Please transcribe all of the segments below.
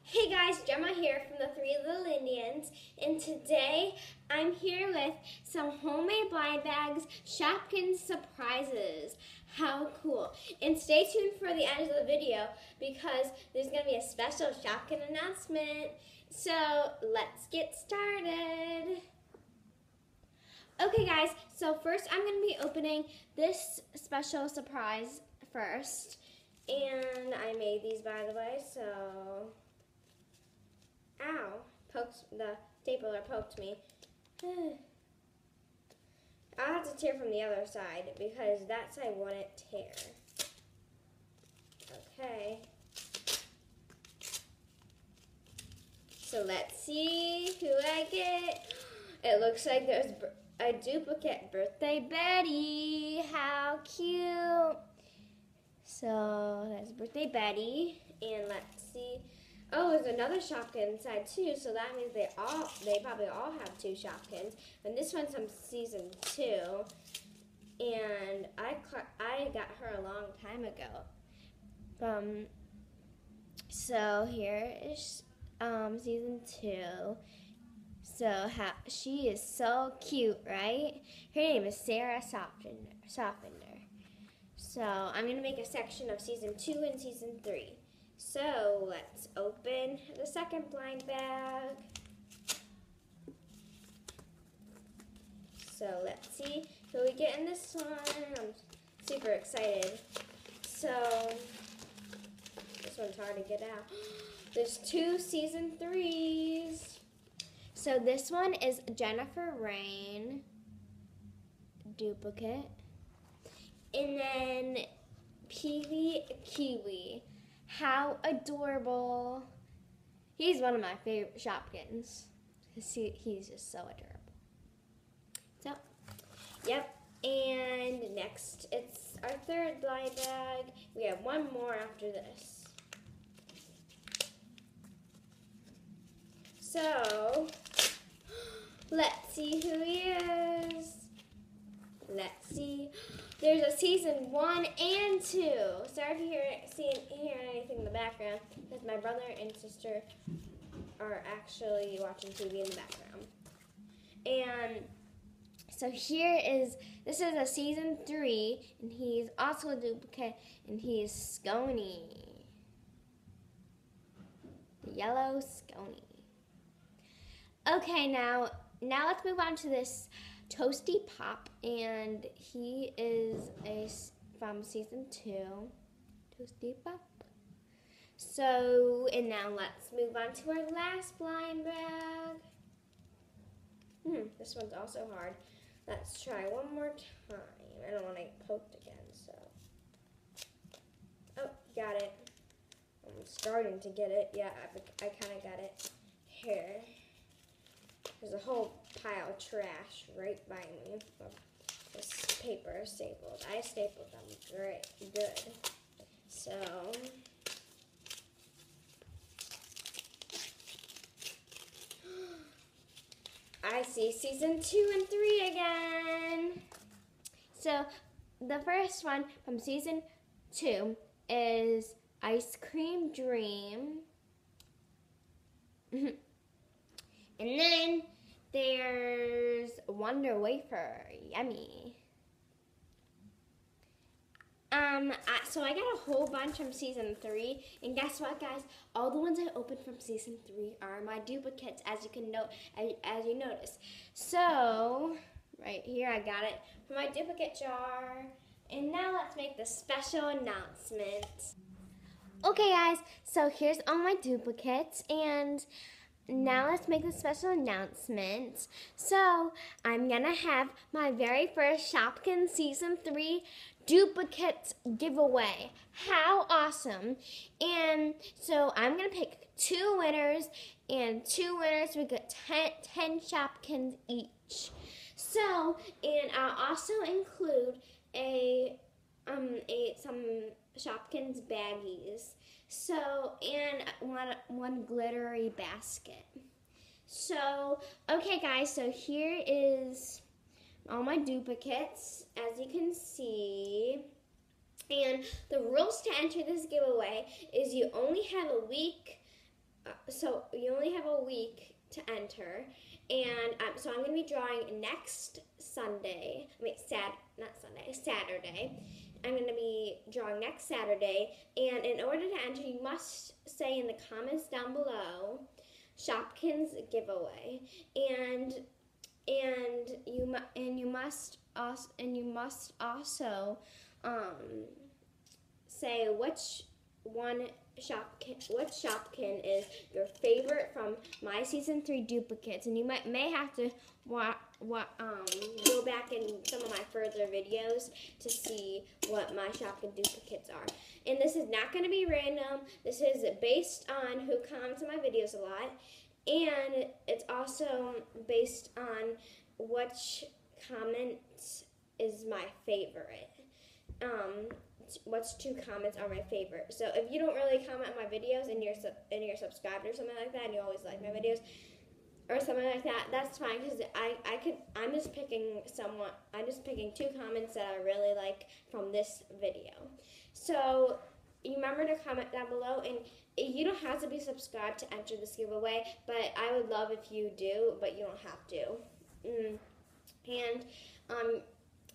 Hey guys, Gemma here from the Three Little Indians, and today I'm here with some homemade blind bags, Shopkins surprises. How cool. And stay tuned for the end of the video because there's going to be a special Shopkin announcement. So let's get started. Okay guys, so first I'm going to be opening this special surprise first. And I made these, by the way, so... Ow, the stapler poked me. I'll have to tear from the other side because that side wouldn't tear. Okay. So let's see who I get. It looks like there's a duplicate Birthday Betty. How cute. So that's Birthday Betty. And let's see. Oh, there's another Shopkin inside too, so that means they probably all have two Shopkins. And this one's from season 2, and I got her a long time ago. So here is season 2. So she is so cute, right? Her name is Sarah Sofender. So I'm gonna make a section of season 2 and season 3. So let's open the second blind bag. So let's see who we get in this one. I'm super excited. So this one's hard to get out. There's 2 season 3s. So this one is Jennifer Rain, duplicate. And then Peewee Kiwi. How adorable. He's one of my favorite Shopkins because he's just so adorable. So, yep. And next, it's our third blind bag. We have one more after this. So, let's see who he is. Let's see. There's a season 1 and 2. Sorry if you hear anything in the background, because my brother and sister are actually watching TV in the background. And so this is a season 3, and he's also a duplicate, and he's Scony. The yellow Scony. Okay, now let's move on to this Toasty Pop, and he is from season 2. Toasty Pop. So, and now let's move on to our last blind bag. This one's also hard. Let's try one more time. I don't want to get poked again, so. Oh, got it. I'm starting to get it. Yeah, I kind of got it. Here. There's a whole pile of trash right by me of this paper stapled. I stapled them good. So, I see season 2 and 3 again. So, the first one from season 2 is Ice Cream Dream. And then there's Wonder Wafer, yummy. So I got a whole bunch from season 3, and guess what, guys? All the ones I opened from season 3 are my duplicates, as you notice. So right here, I got it from my duplicate jar. And now let's make the special announcement. Okay, guys. So here's all my duplicates, and now let's make the special announcement. So I'm gonna have my very first Shopkins season 3 duplicate giveaway. How awesome. And so I'm gonna pick 2 winners, and 2 winners we get 10 Shopkins each. So, and I'll also include some Shopkins baggies. So, and one glittery basket. So, okay guys, so here is all my duplicates, as you can see. And the rules to enter this giveaway is you only have a week so you only have a week to enter, and so I'm going to be drawing next Sunday. Not Sunday, Saturday. I'm going to be drawing next Saturday, and in order to enter, you must say in the comments down below, Shopkins giveaway, and you must also say which Shopkin is your favorite from my season 3 duplicates, and you may have to go back in some of my further videos to see what my Shopkin duplicates are. And this is not going to be random. This is based on who comments on my videos a lot, and it's also based on which comment is my favorite. What's 2 comments are my favorite. So if you don't really comment on my videos and you're subscribed or something like that, and you always like my videos or something like that, that's fine, because I'm just picking 2 comments that I really like from this video. So you remember to comment down below, and you don't have to be subscribed to enter this giveaway, but I would love if you do, but you don't have to.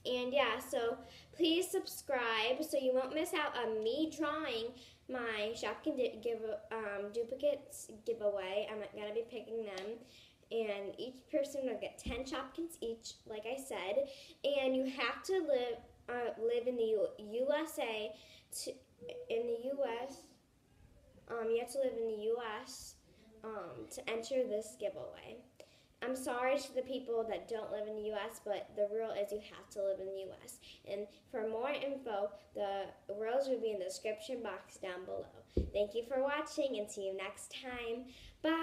And yeah, so please subscribe so you won't miss out on me drawing my Shopkin duplicates giveaway. I'm going to be picking them, and each person will get 10 Shopkins each, like I said. And you have to live in the USA. You have to live in the U.S. To enter this giveaway. I'm sorry to the people that don't live in the U.S., but the rule is you have to live in the U.S. And for more info, the rules will be in the description box down below. Thank you for watching, and see you next time. Bye!